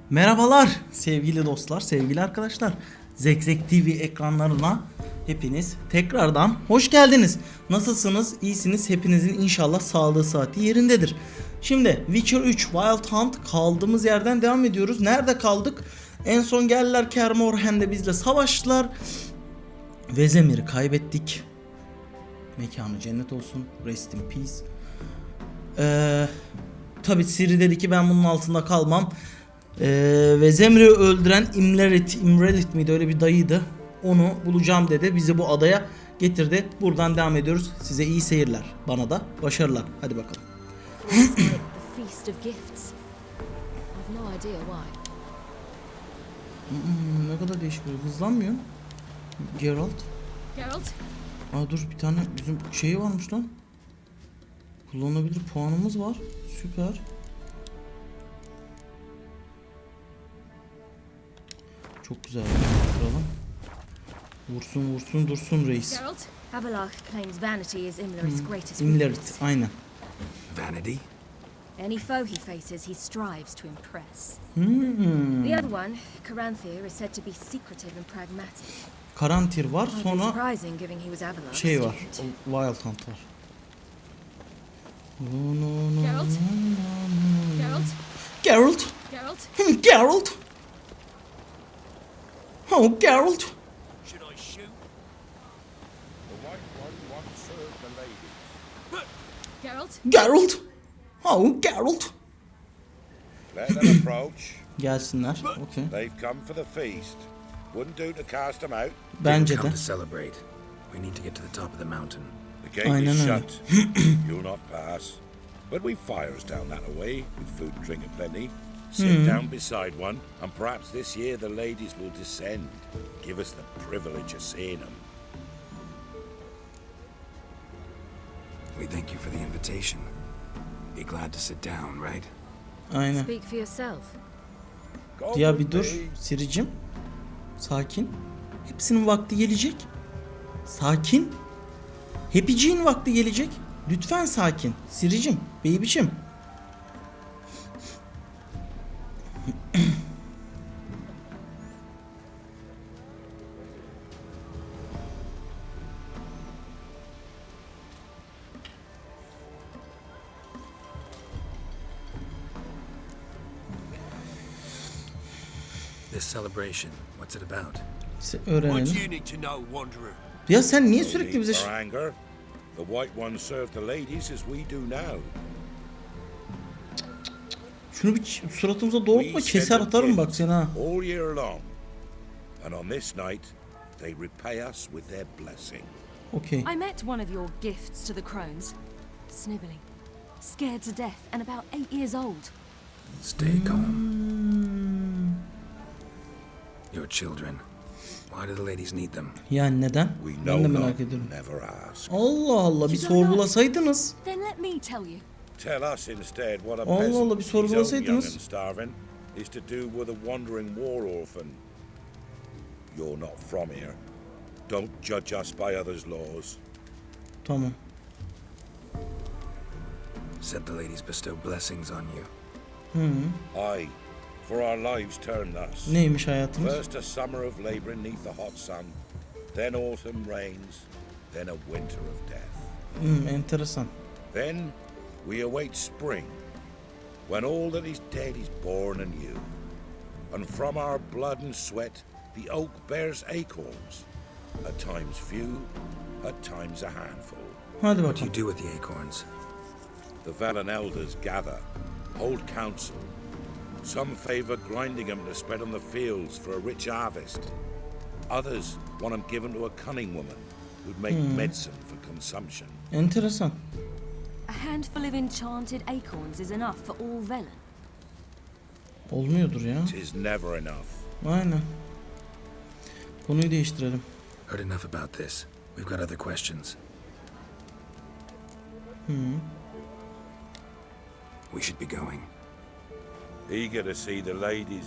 Merhabalar sevgili dostlar, sevgili arkadaşlar. Zek TV ekranlarına hepiniz tekrardan hoş geldiniz. Nasılsınız? İyisiniz. Hepinizin inşallah sağlığı saati yerindedir. Şimdi Witcher 3 Wild Hunt kaldığımız yerden devam ediyoruz. Nerede kaldık? En son geldiler Kermorhen'de bizle savaştılar. Vezemir'i kaybettik. Mekanı cennet olsun. Rest in peace. Tabi Siri dedi ki ben bunun altında kalmam. Ve Zemri'yi öldüren Imrelith miydi, öyle bir dayıydı. Onu bulacağım dedi. Bizi bu adaya getirdi. Buradan devam ediyoruz. Size iyi seyirler. Bana da başarılar. Hadi bakalım. Ne kadar değişik böyle. Hızlanmıyor. Geralt. Aa dur, bir tane bizim şeyi varmış lan. Kullanılabilir puanımız var. Süper. Çok güzel. Kralım. Vursun dursun reis. Imrelith, aynen. Vanity? Any foe he faces, he strives to impress. The other one, Karakteri, is said to be secretive and pragmatic. Karakteri var, sonra şey var. Wild Hunt var. Geralt. Oh, Geralt. Should I shoot? The white one once served the ladies. Geralt. Oh, Geralt. Let them approach. Gelsinler. Okay. They've come for the feast. Wouldn't do to cast them out. Bence Come de. to celebrate. We need to get to the top of the mountain. The gate Aynen is öyle. shut. You'll not pass. But we've fires down that way, with food and drink aplenty. Sit down beside one, and perhaps this year the ladies will descend. Give us the privilege of seeing them. We thank you for the invitation. Be glad to sit down, right? Aynen. Speak for yourself. Go Ya with bir dur me. Siricim. Sakin. Hepsinin vakti gelecek. Sakin. Hepiciğin vakti gelecek. Lütfen sakin. Siricim, beybişim. This celebration, what's it about? Öğrenelim. need to know, Wanderer? Ya sen niye sürekli bize... Our anger. The white ones serve the ladies as we do now. Şunu bir suratımıza doğrultma, keser atarım bak seni ha. All year long. And on this night, they repay us with their blessing. Okay. I met one of your gifts to the crones. Sniveling, scared to death, and about 8 years old. Stay calm. Your children. Why do the ladies need them? Yani neden? We Ben know de not, merak ediyorum. never ask. Allah Allah, bir sorgulasaydınız. Then let me tell you. Tell us instead what a Allah Allah, peasant, bir his own young sorgulasaydınız. and starving, is to do with a wandering war orphan. You're not from here. Don't judge us by others' laws. Tamam. Said the ladies bestow blessings on you. Aye, for our lives turn thus. Neymiş hayatımız? First a summer of labour neath the hot sun, then autumn rains, then a winter of death. Enteresan. Then we await spring, when all that is dead is born anew. And from our blood and sweat the oak bears acorns, at times few, at times a handful. Hadi What do bakalım. you do with the acorns? The Velen elders gather, hold council. Some favour grinding them to spread on the fields for a rich harvest. Others want them given to a cunning woman who'd make medicine for consumption. Enteresan. A handful of enchanted acorns is enough for all Velen. Olmuyordur ya. 'Tis never enough. Aynen. Konuyu değiştirelim. Heard enough about this. We've got other questions. We should be going. Eager to see the ladies.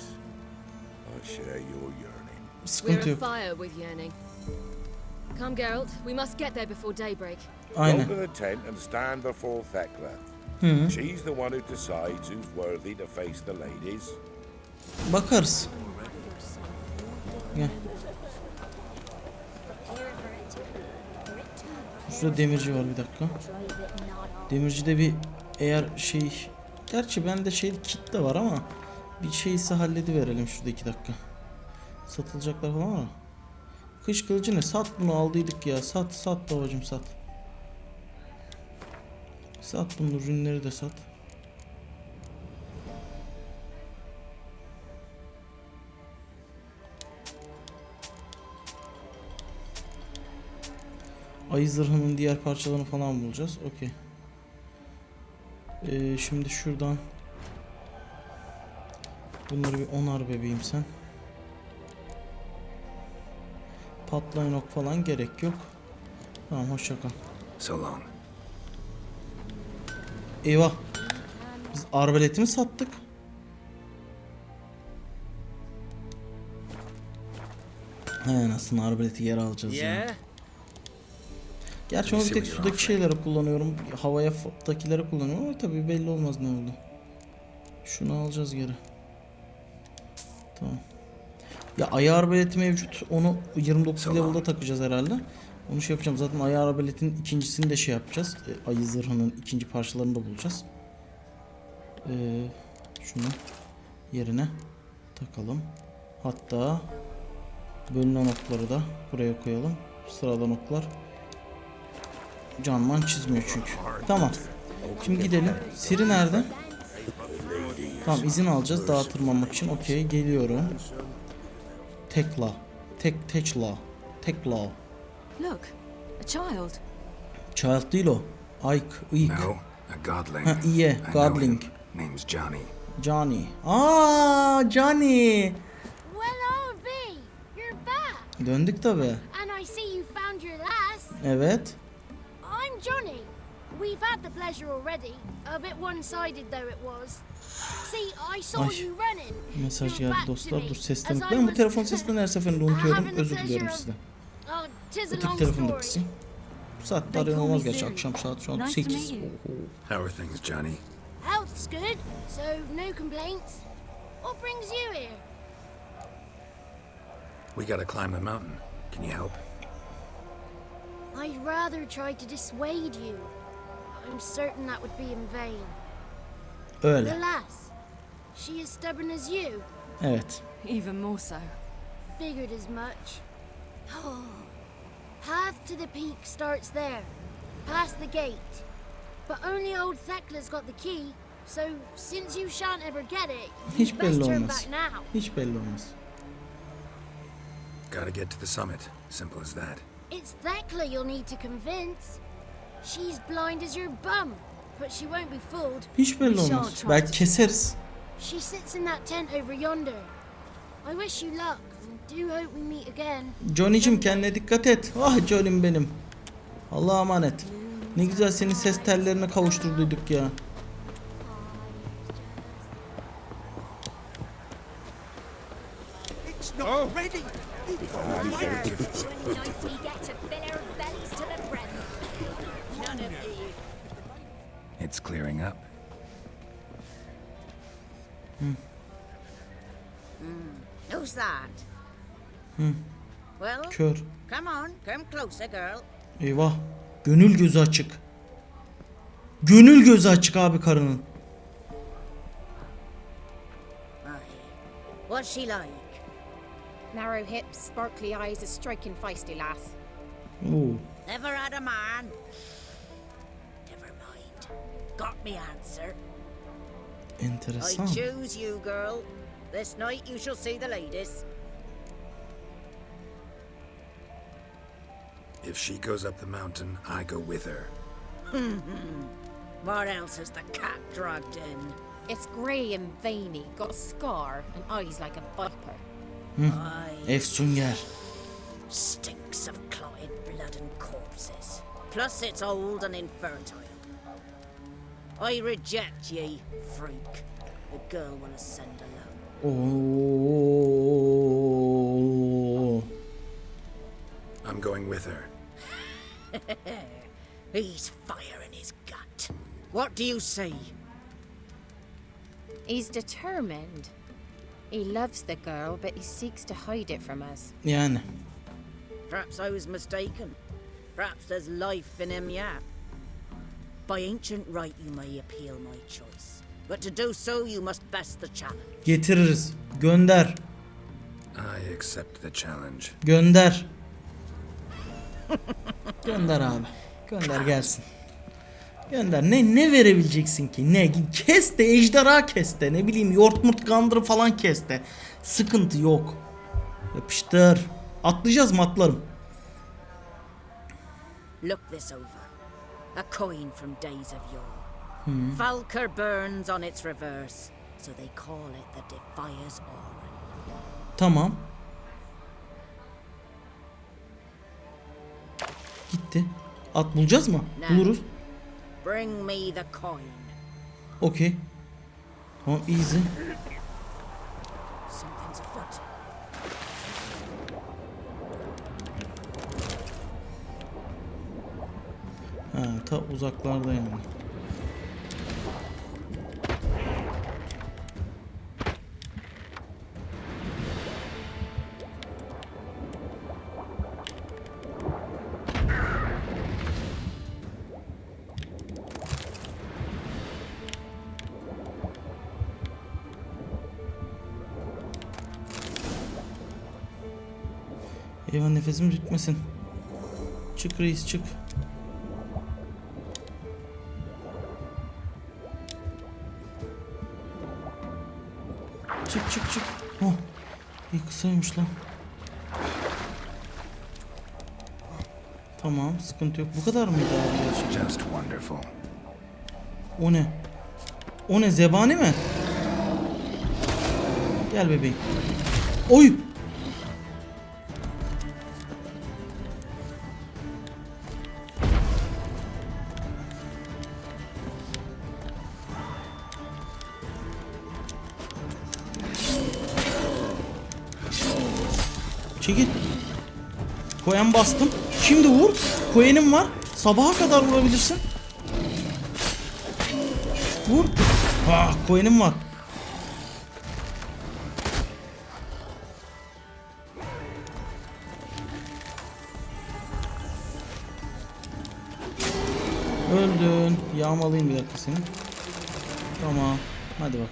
I share your yearning. Sıkıntı yok. Fire with yearning. Come, Geralt. We must get there before daybreak. Aynen. Go to the tent and stand before Thekla. She's the one who decides who's worthy to face the ladies. Bakarız. Gel. Şurada demirci var, bir dakika. Demircide bir eğer şey, gerçi bende şey kit de var ama bir şeyse hallediverelim şurada 2 dakika. Satılacaklar falan ama. Kış kılıcı ne? Sat bunu, aldıydık ya. Sat babacım, sat. Sat bunu, ürünleri de sat. Ayı zırhının diğer parçalarını falan bulacağız. Okey. Şimdi şuradan bunları bir onar bebeğim sen. Patlayan ok falan gerek yok. Tamam, hoşça kal. So long. Eyvah. Biz arbaleti mi sattık? He, nasıl arbaleti yer alacağız ya. Gerçi onu bir tek sudaki şeyleri kullanıyorum. Havayadakileri kullanıyorum ama tabii belli olmaz ne oldu. Şunu alacağız geri. Tamam. Ya ayı arbaleti mevcut. Onu 29 level'da takacağız herhalde. Onu şey yapacağım. Zaten ayı arbaletin ikincisini de şey yapacağız. Ayı zırhının ikinci parçalarını da bulacağız. Şunu yerine takalım. Hatta bölünen okları da buraya koyalım. Sıradan oklar. Canman çizmiyor çünkü. Tamam. Şimdi gidelim. Siri nerede? Tamam, izin alacağız dağa tırmanmak için. Okey, geliyorum. Tekla. Tekla. Look, a child. Child değil o. Ayk. Uyk. No, a godling. Ha, iyi. I know Godling. him. Name's Johnny. Johnny. Johnny. Well, I'll be. You're back. Döndük tabi. And I see you found your lass. Evet. I'm Johnny. We've had the pleasure already. A bit one-sided though it was. See, I saw Ay. you running. Mesaj Your geldi back to dostlar. me Dur, seslen. as I Ben bu was telefon seslerini her seferinde unutuyorum. having the Özür diliyorum pleasure of- sizden. Oh, 'tis a Öteki long telefonu da story. kısayım. Bu saatte They arayan call me olmaz gerçi. Siri. Akşam saat şu an Nice to 8. meet you. How are things, Johnny? Health's good, so no complaints. What brings you here? We gotta climb the mountain. Can you help? I'd rather try to dissuade you. I'm certain that would be in vain. The Öyle. lass, she as stubborn as you. Evet. Even more so. Figured as much. Path to the peak starts there, past the gate. But only old Thekla's got the key, so since you shan't ever get it, Hiç you'd best belli turn olmaz. back now. Hiç belli olmaz. Gotta get to the summit. Simple as that. It's Thekla you'll need to convince. She's blind as your bum, but she won't be fooled. Hiç belli olmaz. Belki keseriz. She sits in that tent over yonder. I wish you luck, and do hope we meet again. Johnny'cim, kendine dikkat et. Ah Johnny'm benim. Allah'a emanet. Ne güzel senin ses tellerine kavuşturduyduk ya. It's clearing up. Who's that? Well, Kör. come on, come closer, girl. Eyvah. Gönül gözü açık. Gönül gözü açık abi karının. Aye. What's she like? Narrow hips, sparkly eyes, a striking feisty lass. Oo. Never had a man. Never mind. Got me answer. I Enteresan. choose you, girl. This night you shall see the ladies. If she goes up the mountain, I go with her. What else has the cat dragged in? It's grey and veiny, got a scar, and eyes like a viper. Aye. Efsunger. Stinks of clotted blood and corpses. Plus it's old and infertile. I reject ye, freak. The girl wanna send alone. Oo. I'm going with her. He's fire in his gut. What do you say? He's determined. He loves the girl, but he seeks to hide it from us. Yani. Perhaps I was mistaken. Perhaps there's life in him yet. By ancient right you may appeal my choice. But to do so you must best the challenge. Getiririz. Gönder. I accept the challenge. Gönder. Gönder abi. Gönder gelsin. Gönder. Ne verebileceksin ki? Ne? Kes de, ejderha kes de. Ne bileyim, yoğurt gandırı falan kes de. Sıkıntı yok. Yapıştır. Atlayacağız mı? Atlarım. Look this over. A coin from days of yore. Falker burns on its reverse, so they call it the Defier's Aura. Tamam. Gitti. At bulacağız mı? Buluruz. Bring me the coin. Okey. Tamam, easy. Something's afoot. Ha, ta uzaklarda yani. Eyvah, nefesim tutmasın. Çık reis, çık. Çık. Oh. İyi, kısaymış lan. Tamam, sıkıntı yok. Bu kadar mıydı abi gerçekten? Just wonderful. O ne? O ne, zebani mi? Gel bebeğim. Oy! Çekil. Koyan bastım. Şimdi vur. Koyanım var. Sabaha kadar vurabilirsin. Vur. Ah, koyanım var. Öldün. Yağmalayayım bir dakika seni. Tamam. Hadi bakalım.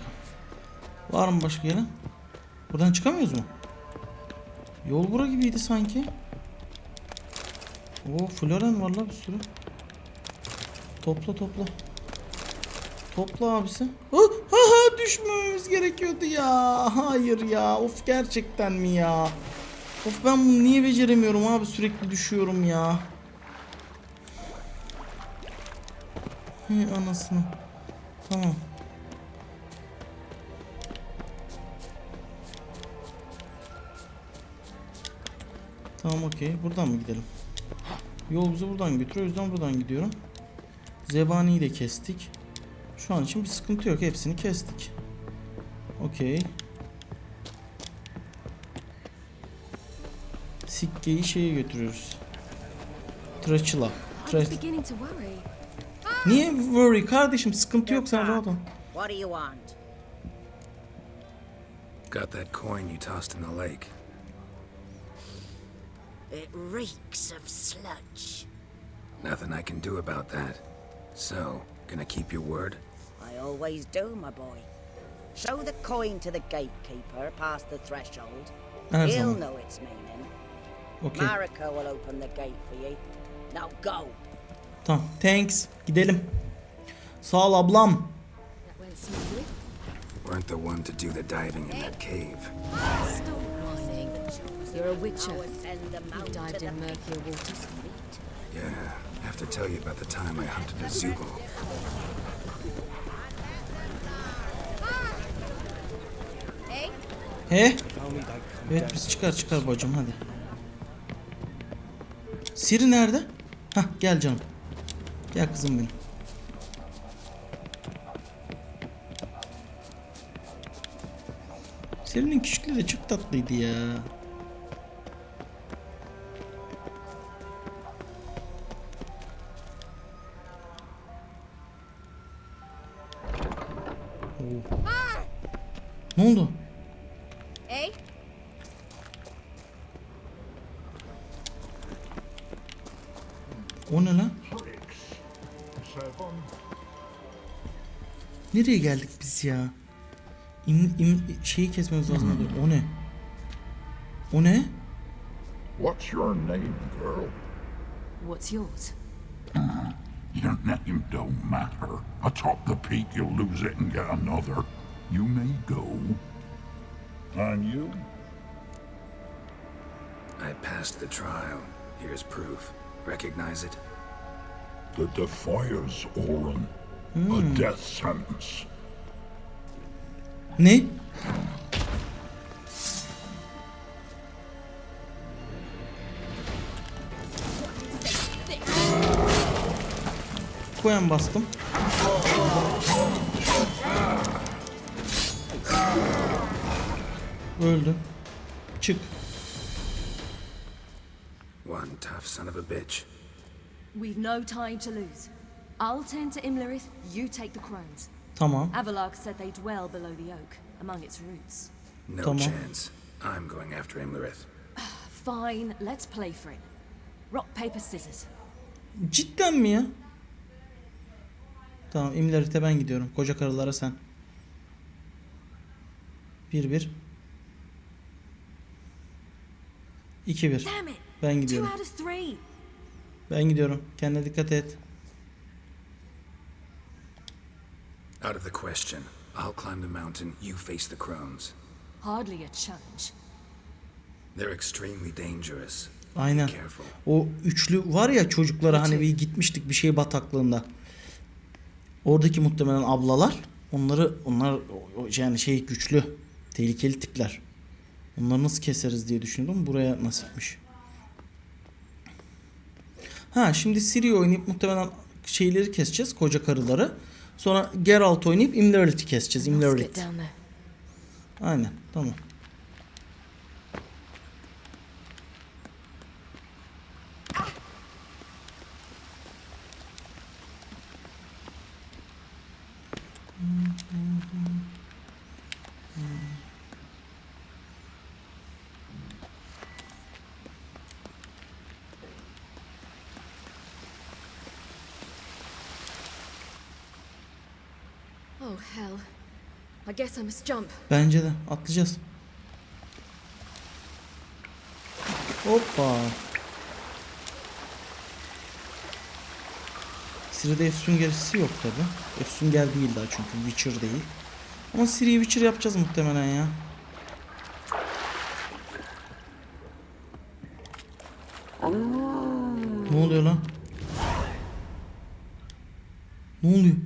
Var mı başka yere? Buradan çıkamıyoruz mu? Yol bura gibiydi sanki. Oo, floren var la bir sürü. Topla. Topla abisi. Düşmemiz gerekiyordu ya. Hayır ya. Of, gerçekten mi ya? Of, ben bunu niye beceremiyorum abi? Sürekli düşüyorum ya. Hey anasını. Tamam. Tamam, okey. Buradan mı gidelim? Yol bizi buradan götürüyor. O yüzden buradan gidiyorum. Zebaniyi de kestik. Şu an için bir sıkıntı yok. Hepsini kestik. Okey. Sikkeyi şeye götürüyoruz. Traçıla. Niye worry kardeşim? Sıkıntı yok, sen rahat ol. What do you want? Got that coin you tossed in the lake. It reeks of sludge. Nothing I can do about that. So, gonna keep your word? I always do, my boy. Show the coin to the gatekeeper past the threshold. Her He'll zaman. know its meaning. Okey. Marika will open the gate for you. Now go. Tamam. Thanks. Gidelim. Sağ ol ablam. That went smoothly. Weren't the one to do the diving in that cave. Nothing. You're a witcher. I will send them You out to dived the in murkier waters. Yeah, have to tell you about the time I hunted a Zugo. He? Evet, biz çıkar bacım, hadi. Siri nerede? Hah, gel canım. Gel kızım benim. Siri'nin küçüklüğü de çok tatlıydı ya. Oo. Ne oldu? O ne lan? Nereye geldik biz ya? Şeyi kesmemiz lazım. O ne? O ne? What's your name, girl? What's yours? Your name don't matter. Atop the peak, you'll lose it and get another. You may go. And you? I passed the trial. Here's proof. Recognize it? The Defiers, Oren. A death sentence. Ne? Koyan bastım. Öldü. Çık. One tough son of a bitch. We've no time to lose. I'll tend to Imrelith, you take the crones. Tamam. Avalok said they dwell below the oak, among its roots. No Tamam. chance. I'm going after Imrelith. Fine, let's play for it. Rock, paper, scissors. Cidden mi ya? Tamam, Imrelith'e ben gidiyorum. Koca karılara sen. 1-1. 2-1. Damn it! Ben 2 gidiyorum. out of 3. Ben gidiyorum. Kendine dikkat et. Out of the question. I'll climb the mountain, you face the crones. Hardly a challenge. They're extremely dangerous. Aynen. Be careful. O üçlü var ya, çocuklara hani bir gitmiştik bir şey bataklığında. Oradaki muhtemelen ablalar. Onlar yani şey güçlü, tehlikeli tipler. Onları nasıl keseriz diye düşündüm. Buraya nasipmiş. Ha, şimdi Ciri oynayıp muhtemelen şeyleri keseceğiz, koca karıları. Sonra Geralt oynayıp Imrelith'i keseceğiz. Imrelith. Aynen, tamam. Oh hell. I guess I must jump. Bence de atlayacağız. Hoppa. Ciri'de efsun gerisi yok tabi. Efsun gel değil daha çünkü Witcher değil. Ama Ciri'yi Witcher yapacağız muhtemelen ya. Ne oluyor lan? Ne oluyor?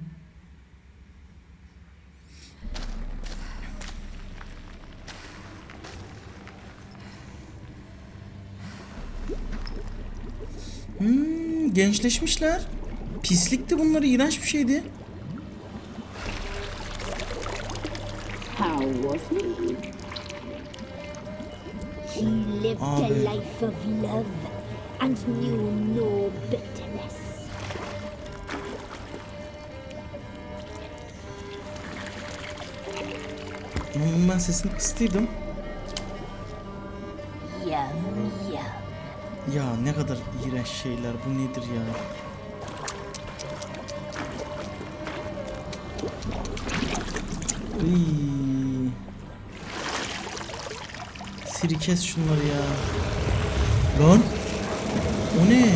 Gençleşmişler. Pislikti bunlar, iğrenç bir şeydi. How was he? He lived a life of love and knew no bitterness. Ama ben sesini kıstıydım. Yum yum. Ya ne kadar iğrenç şeyler, bu nedir ya? Iy. Siri kes şunları ya. Lan. O ne?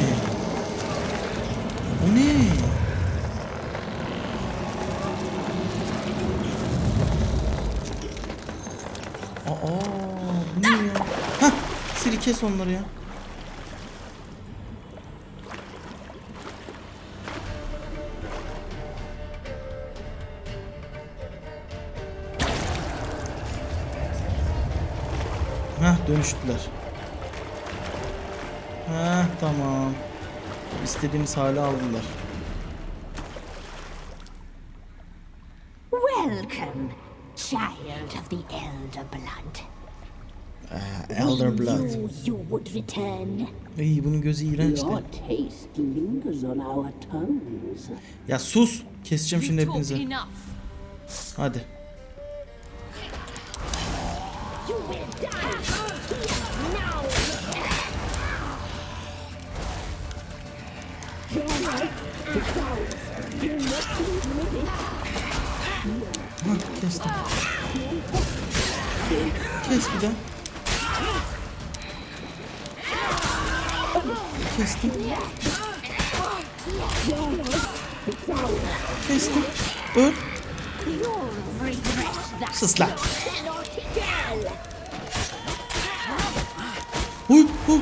O ne? Aa, bu ne ya? Hah, Siri kes onları ya. Hah, dönüştüler. Hah, tamam. İstediğimiz hale aldılar. Welcome, child of the elder blood. Elder blood. You would return. İyi, bunun gözü iğrençti. Your taste lingers on our tongues. Ya sus. Keseceğim şimdi hepinizi. Enough. Hadi. You will die now. Ha, kestim. Kes bir de. Kestim. Kestim. Öl. Sus lan. Huy huy.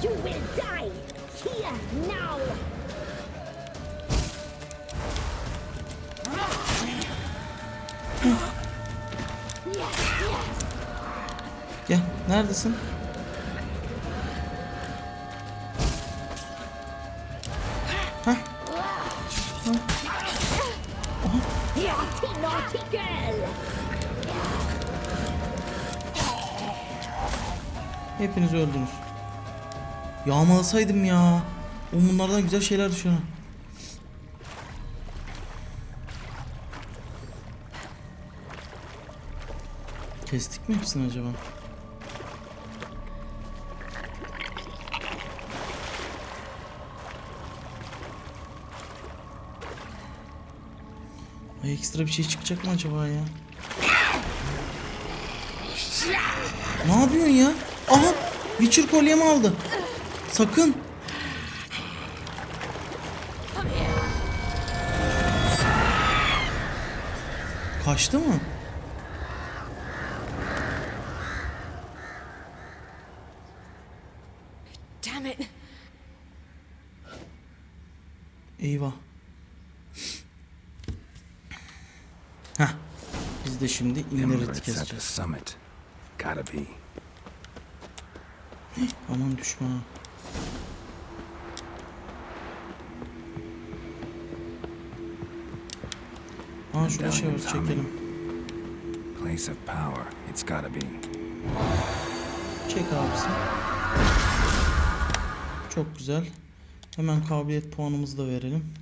You will die here now. Gel. Neredesin? Hah. Naughty, naughty girl. Hepiniz öldünüz. Yağmalasaydım ya. O bunlardan güzel şeyler düşüyor. Kestik mi hepsini acaba? Ay, ekstra bir şey çıkacak mı acaba ya? Ne yapıyorsun ya? Aha! Witcher kolyemi aldı. Sakın. Kaçtı mı? Damn it. Eyvah. Heh. Biz de şimdi Imrelith'i Imrelith's at the keseceğiz. summit. Gotta be. Aman düşme ha. Aa, şurada şey var, çekelim. Place of power. It's gotta be. Çek abisi. Çok güzel. Hemen kabiliyet puanımızı da verelim.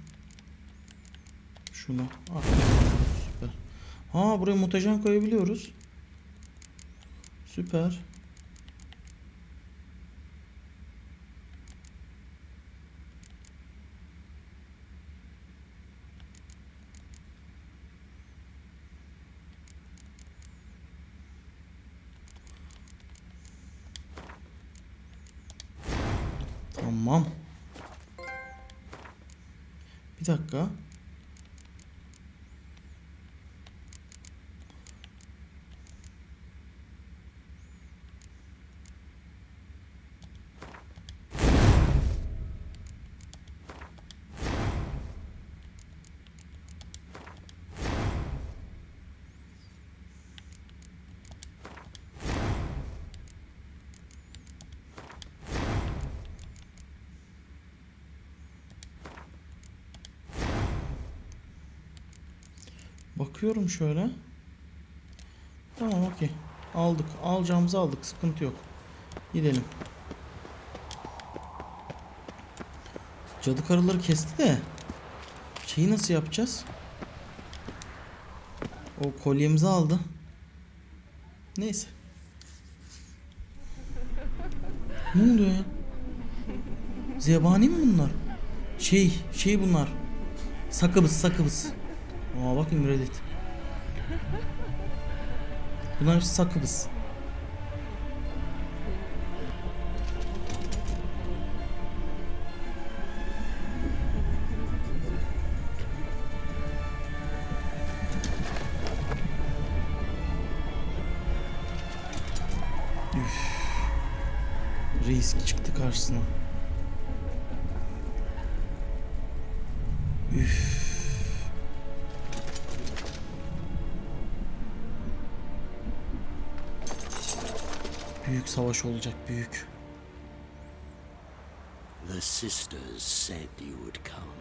Şunu. Süper. Ha, buraya mutajan koyabiliyoruz. Süper. Tamam. Bir dakika. Bakıyorum şöyle. Tamam, okey. Aldık. Alacağımızı aldık. Sıkıntı yok. Gidelim. Cadı karıları kesti de. Şeyi nasıl yapacağız? O kolyemizi aldı. Neyse. Ne oluyor ya? Zebani mi bunlar? Şey bunlar. Sakıbız. Aa, bak Imrelith. Bunlar hepsi sakıbız. Üf. Reis çıktı karşısına. Üf. Büyük savaş olacak, büyük. The sisters said you would come.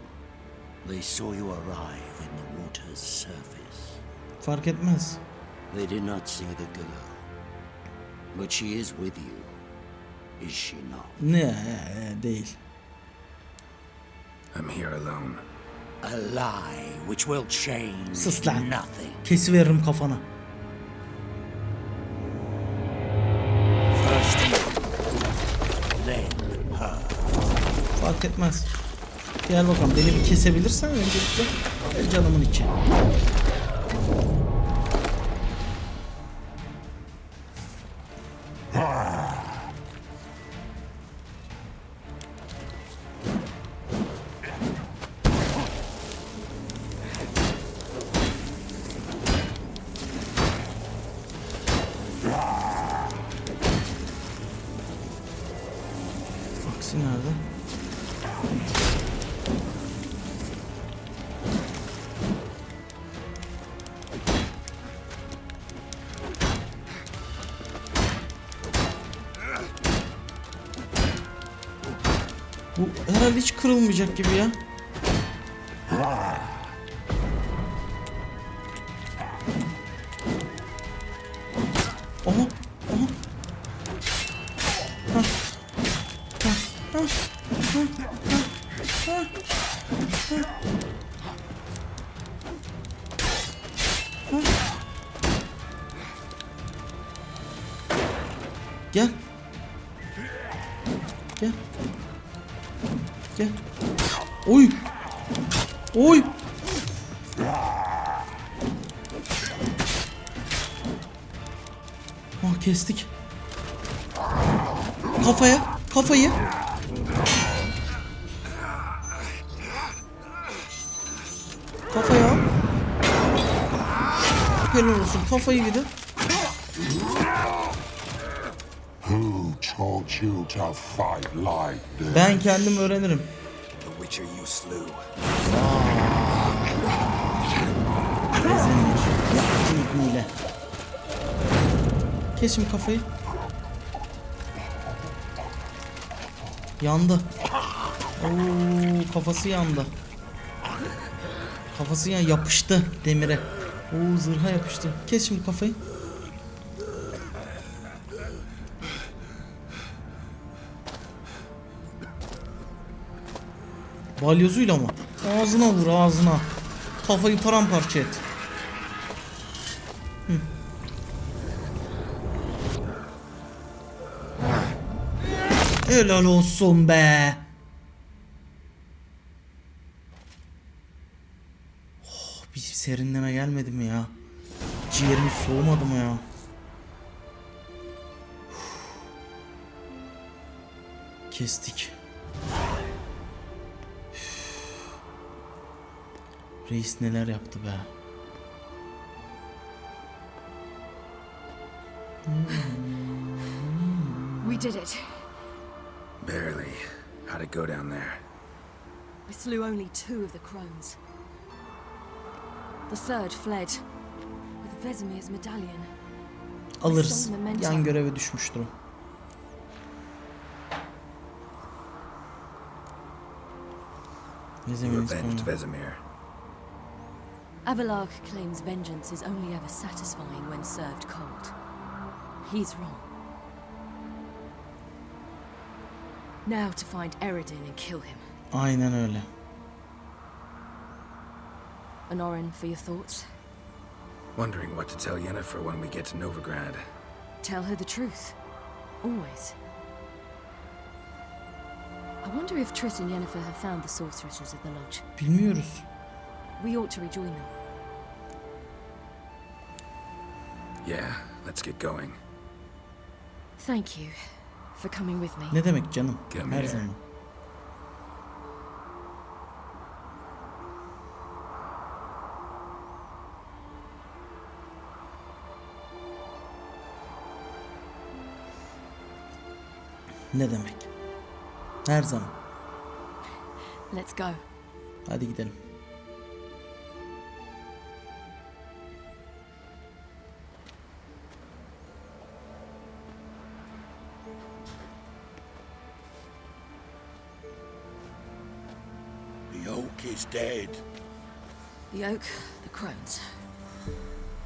They saw you arrive in the water's surface. Fark etmez. They did not see the girl. But she is with you. Is she not? Ne değil. I'm here alone. A lie which will change Sus lan. nothing. Kesiveririm kafana. First you, then her. Fark etmez. Gel bakalım, beni bir kesebilirsen öncelikle. Gel canımın içi. Aksi nerede? Bu herhalde hiç kırılmayacak gibi ya. Aha, aha. Hah. Hah, hah, hah, hah, hah, hah. Gel. Gel. Gel. Oy. Oy. Oh, kestik. Kafaya. Kafayı. Kafaya al. Helal olsun. Kafayı bir de. Who taught you to fight like this? Ben kendim öğrenirim. The Witcher you slew. Bezenir. Yaptı ibniyle. Kes şimdi kafayı. Yandı. Oo, kafası yandı. Kafası yapıştı demire. Oo, zırha yapıştı. Kes şimdi kafayı. Balyozuyla mı? Ağzına vur, ağzına. Kafayı paramparça et. Hı. Helal olsun be. Oh, bir serinleme gelmedi mi ya? Ciğerimiz soğumadı mı ya? Kestik. Reis neler yaptı be. We did it. Barely. How'd it go down there? We slew only 2 of the crones. The third fled with Vesemir's medallion. Alırız. Yan göreve düşmüştür o. You avenged Vesemir. Avalark claims vengeance is only ever satisfying when served cold. He's wrong. Now to find Eredin and kill him. Aynen öyle. Honorin, for your thoughts? Wondering what to tell Yennefer when we get to Novigrad. Tell her the truth. Always. I wonder if Triss and Yennefer have found the sorceresses at the lodge. Bilmiyoruz. We ought to rejoin them. Yeah, let's get going. Thank you for coming with me. Ne demek canım? Come Her here. zaman. Ne demek? Her zaman. Let's go. Hadi gidelim. The oak is dead. The oak, the crones.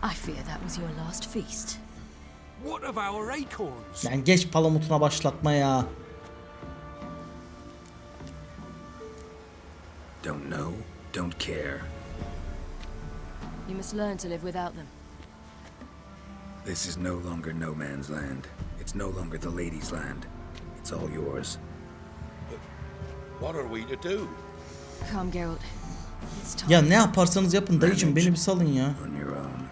I fear that was your last feast. What of our acorns? Yani geç palamutuna başlatma ya. Don't know, don't care. You must learn to live without them. This is no longer no man's land. It's no longer the lady's land. It's all yours. What are we to do? Come, Geralt. It's time. Ya ne yaparsanız yapın dayıcım, beni bir salın ya. On your own.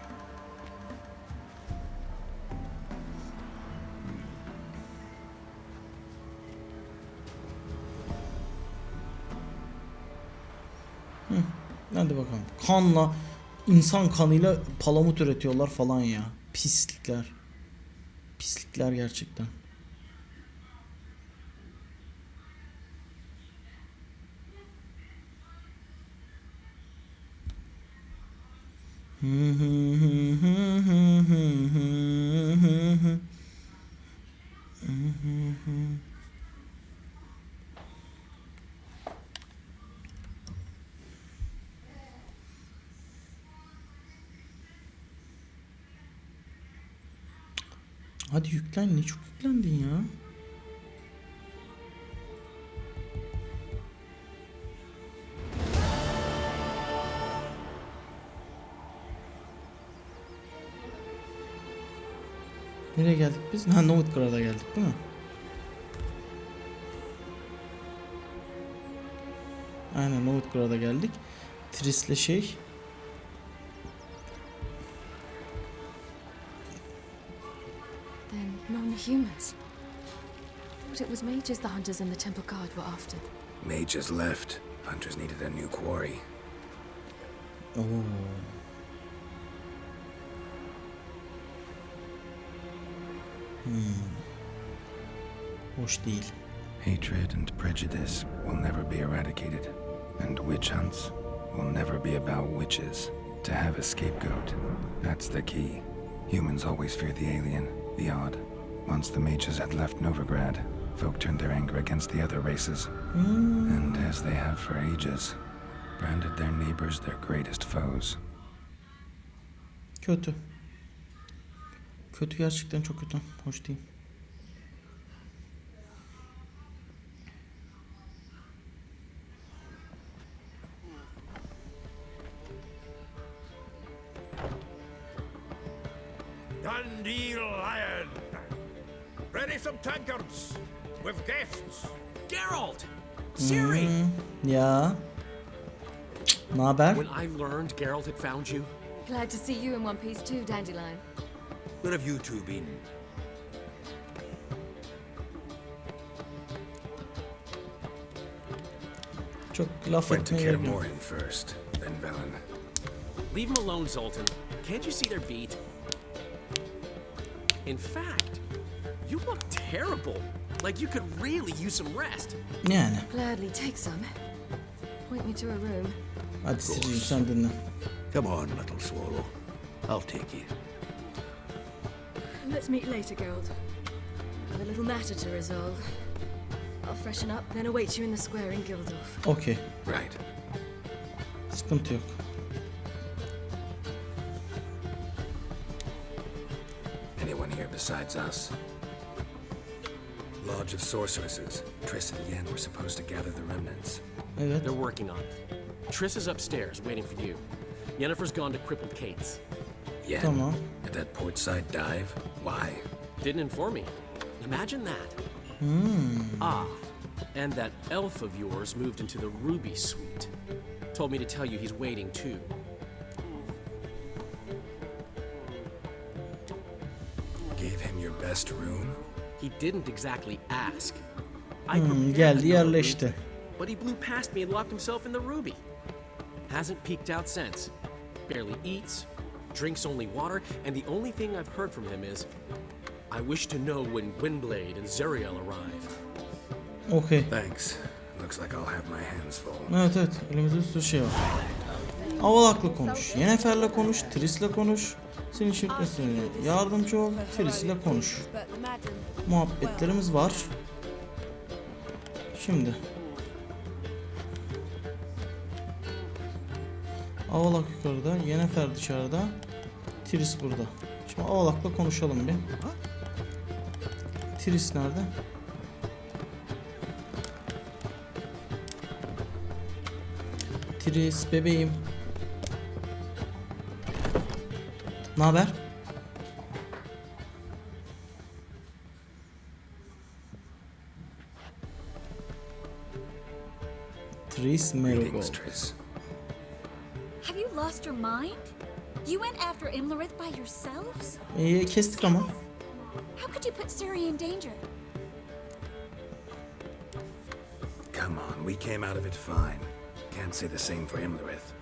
Hadi bakalım. Kanla, insan kanıyla palamut üretiyorlar falan ya. Pislikler. Pislikler gerçekten. Hadi yüklen, ne çok yüklendin ya. Nereye geldik biz? Ha, Novgrad'a geldik değil mi? Aynen, Novgrad'a geldik. Tris'le şey. They're non-humans. But it was mages the hunters and the temple guard were after. Mages left. Hunters needed a new quarry. Oo. Hoş değil. Hatred and prejudice will never be eradicated, and witch hunts will never be about witches. To have a scapegoat, that's the key. Humans always fear the alien, the odd. Once the mages had left Novigrad, folk turned their anger against the other races. And as they have for ages, branded their neighbors their greatest foes. Kötü. Kötü, gerçekten çok kötü. Hoş değil. Dandelion! Ready some tankards with guests. Geralt! Ciri! Ya. Ne haber? When I learned Geralt had found you, Glad to see you in one piece too, Dandelion. Where have you two been? Çok laf Went to etmeye gerek yok. Kermorin first, then Velen. leave them alone, Zoltan. Can't you see they're beat? In fact, you look terrible. Like you could really use some rest. Yani. Gladly take some. Point me to a room. Hadi Siri'cim sen dinle. Come on, little swallow. I'll take you. Let's meet later, Geralt. I've a little matter to resolve. I'll freshen up, then await you in the square in Gildorf. Okey. Right. Sıkıntı yok. Anyone here besides us? Lodge of Sorceresses. Triss and Yen were supposed to gather the remnants. Evet. They're working on it. Triss is upstairs, waiting for you. Yennefer's gone to Crippled Kate's. Yen? Tamam. At that portside dive? Why? Didn't inform me. Imagine that. Ah, and that elf of yours moved into the Ruby Suite. Told me to tell you he's waiting too. Gave him your best room? He didn't exactly ask. I prepared geldi the number yerleşti. brief, but he blew past me and locked himself in the Ruby. Hasn't peeked out since. Barely eats, drinks only water, and the only thing I've heard from him is, I wish to know when Gwynblade and Zeriel arrive. Okey. Thanks. Looks like I'll have my hands full. Evet evet. Elimizde bir sürü şey var. Avalak'la konuş. Yennefer'le konuş. Triss'le konuş. Senin şirketine yardımcı ol. Triss'le konuş. Muhabbetlerimiz var. Şimdi. Avalak yukarıda. Yennefer dışarıda. Triss burada. Şimdi Avalak'la konuşalım bir. Triss nerede? Tris bebeğim. Ne haber? Tris merhaba. Greetings, Tris. Have you lost your mind? You went after Imrelith by yourselves? Kestik ama. How could you put Siri in danger? Come on, we came out of it fine. Can't say the same for Imrelith.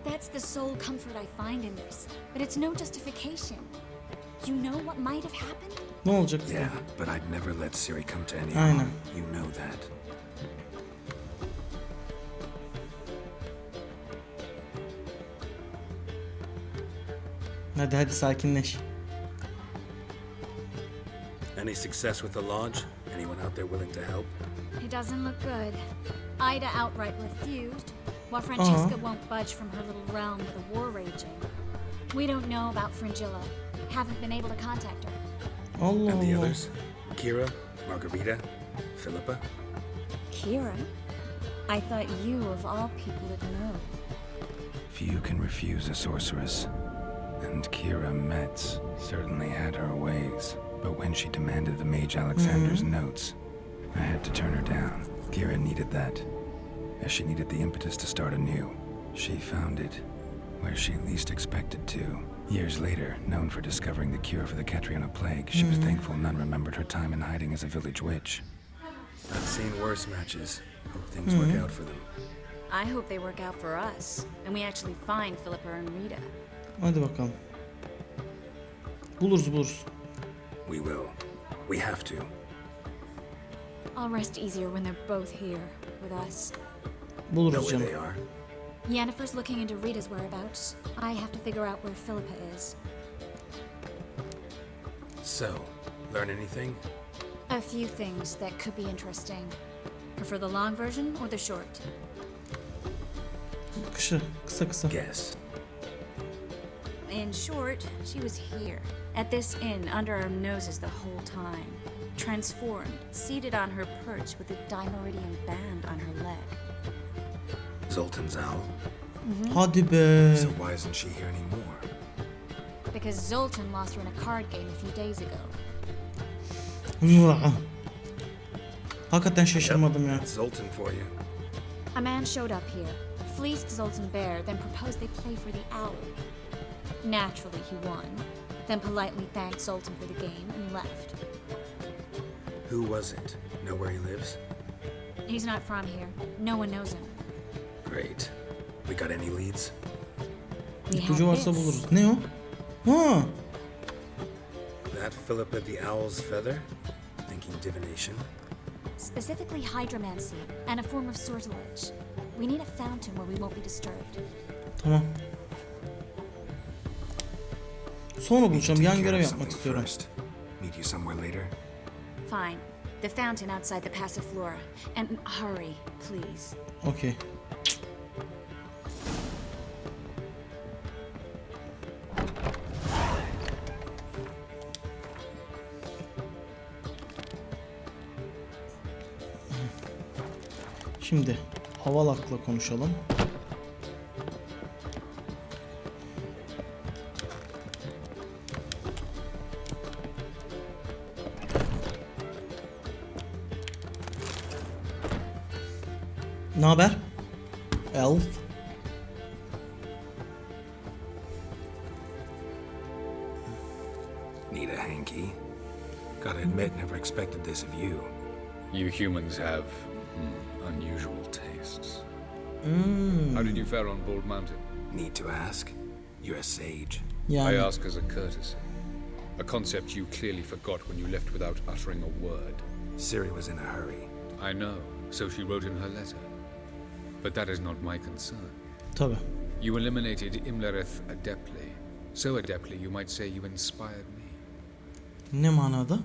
That's the sole comfort I find in this, but it's no justification. You know what might have happened? Ne olacak? Yeah, but I'd never let Siri come to any Aynen. harm. You know that. Hadi sakinleş. Any success with the lodge? Anyone out there willing to help? It doesn't look good. Ida outright refused, while Francesca won't budge from her little realm with a war raging. We don't know about Fringilla. Haven't been able to contact her. Allah And the Allah. others? Kira, Margarita, Philippa? Kira? I thought you, of all people, would know. Few can refuse a sorceress. And Kira Metz certainly had her ways. But when she demanded the Mage Alexander's notes, I had to turn her down. Kira needed that, as she needed the impetus to start anew. She found it where she least expected to. Years later, known for discovering the cure for the Catriona plague, she was thankful none remembered her time in hiding as a village witch. I've seen worse matches. Hope things work out for them. I hope they work out for us, and we actually find Philippa and Rita. Hadi bakalım. Buluruz. We will. We have to. I'll rest easier when they're both here with us. Know Buluruz where they canım. are. Yennefer's looking into Rita's whereabouts. I have to figure out where Philippa is. So, learn anything? A few things that could be interesting. Prefer the long version or the short? Kısa. Guess. In short, she was here, at this inn, under our noses the whole time. Transformed, seated on her perch with a dimeridian band on her leg. Zoltan's owl. Hadi be. So why isn't she here anymore? Because Zoltan lost her in a card game a few days ago. Hakikaten şaşırmadım ya. That's Zoltan for you. A man showed up here, fleeced Zoltan bare, then proposed they play for the owl. Naturally, he won, then politely thanked Zoltan for the game and left. Who was it? Know where he lives? He's not from here. No one knows him. Great. We got any leads? We have İpucu varsa this. buluruz. Ne o? Ha. That Philippa the Owl's feather? Thinking divination? Specifically hydromancy and a form of sortilege. We need a fountain where we won't be disturbed. Tamam. Sonra bulacağım. Take Yan care görev of yapmak something istiyorum. first. Meet you somewhere later. Fine. The fountain outside the Passiflora. And hurry, please. Okey. Şimdi Havalak'la konuşalım. Ne haber? Elf. Need a hanky? Gotta admit, never expected this of you. You humans have unusual tastes. How did you fare on Bald Mountain? Need to ask? You're a sage. I ask as a courtesy. A concept you clearly forgot when you left without uttering a word. Ciri was in a hurry. I know, so she wrote in her letter. But that is not my concern. Tabii. You eliminated Imrelith adeptly. So adeptly you might say you inspired me. Ne manada?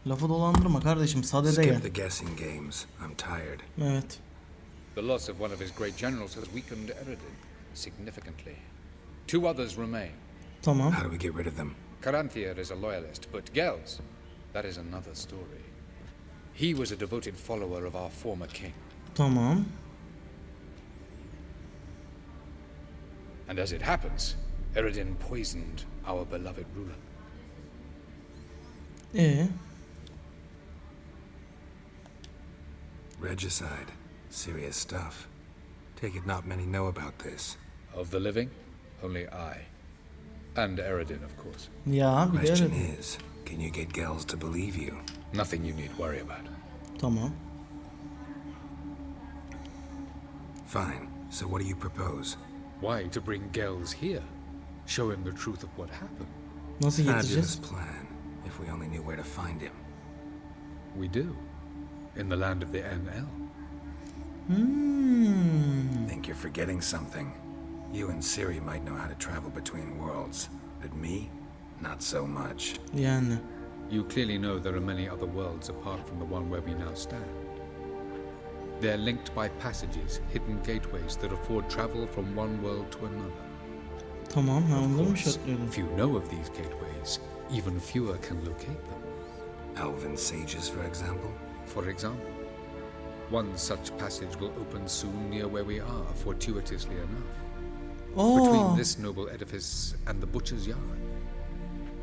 Lafı dolandırma kardeşim, sadede gel. Skip the guessing games. I'm tired. Evet. The loss of one of his great generals has weakened Eredin significantly. Two others remain. Tamam. How do we get rid of them? Caranthier is a loyalist, but Gels, that is another story. He was a devoted follower of our former king. Tamam. And as it happens, Eredin poisoned our beloved ruler. Regicide. Serious stuff. Take it not many know about this. Of the living, only I. And Eredin, of course. Ya, bir de Question Eredin. is, can you get Gels to believe you? Nothing you need worry about. Tamam. Fine. So what do you propose? Why to bring Gels here? Show him the truth of what happened. Nasıl Fabulous getireceğiz? plan. If we only knew where to find him. We do. In the land of the NL. Think you're forgetting something. You and Ciri might know how to travel between worlds, but me, not so much. Yani. You clearly know there are many other worlds apart from the one where we now stand. They're linked by passages, hidden gateways that afford travel from one world to another. Tamam, ha, Of onları mı course, şartlıyordun? few know of these gateways. Even fewer can locate them. Elven sages, for example? For example, one such passage will open soon near where we are, fortuitously enough. Between this noble edifice and the butcher's yard.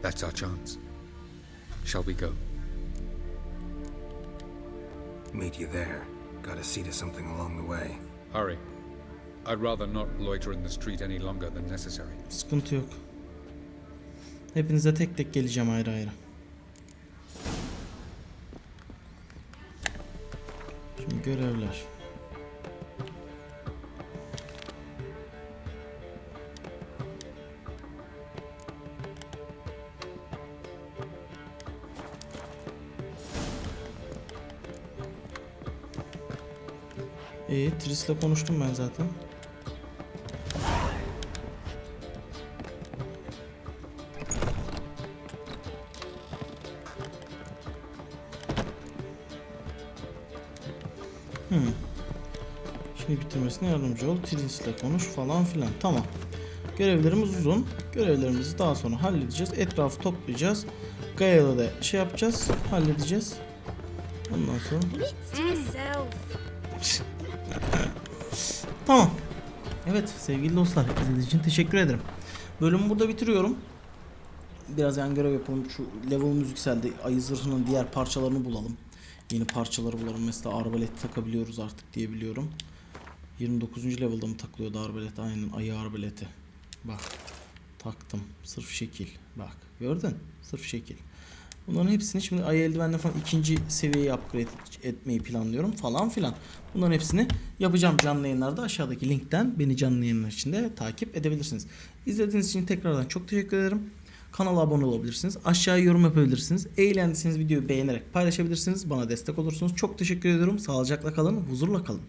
That's our chance. Shall we go? Meet you there. Gotta see to something along the way. Hurry. I'd rather not loiter in the street any longer than necessary. Sıkıntı yok. Hepinize tek tek geleceğim ayrı ayrı. Şimdi görevler. Tris'le konuştum ben zaten. Şimdi bitirmesine yardımcı ol. Tris'le konuş falan filan. Tamam. Görevlerimiz uzun. Görevlerimizi daha sonra halledeceğiz. Etrafı toplayacağız. Gaia'da da şey yapacağız. Halledeceğiz. Ondan sonra... Tamam. Evet sevgili dostlar, izlediğiniz için teşekkür ederim. Bölümü burada bitiriyorum. Biraz yan görev yapalım. Şu level'ımız yükseldi. Ayı zırhının diğer parçalarını bulalım. Yeni parçaları bulalım. Mesela arbalet takabiliyoruz artık diye biliyorum. 29. level'da mı takılıyordu arbalet? Aynen, ayı arbaleti. Bak. Taktım. Sırf şekil. Bak. Gördün? Sırf şekil. Bunların hepsini şimdi ayı eldivenle falan ikinci seviyeye upgrade etmeyi planlıyorum falan filan. Bunların hepsini yapacağım canlı yayınlarda. Aşağıdaki linkten beni canlı yayınlar içinde takip edebilirsiniz. İzlediğiniz için tekrardan çok teşekkür ederim. Kanala abone olabilirsiniz. Aşağıya yorum yapabilirsiniz. Eğlendiyseniz videoyu beğenerek paylaşabilirsiniz. Bana destek olursunuz. Çok teşekkür ediyorum. Sağlıcakla kalın. Huzurla kalın.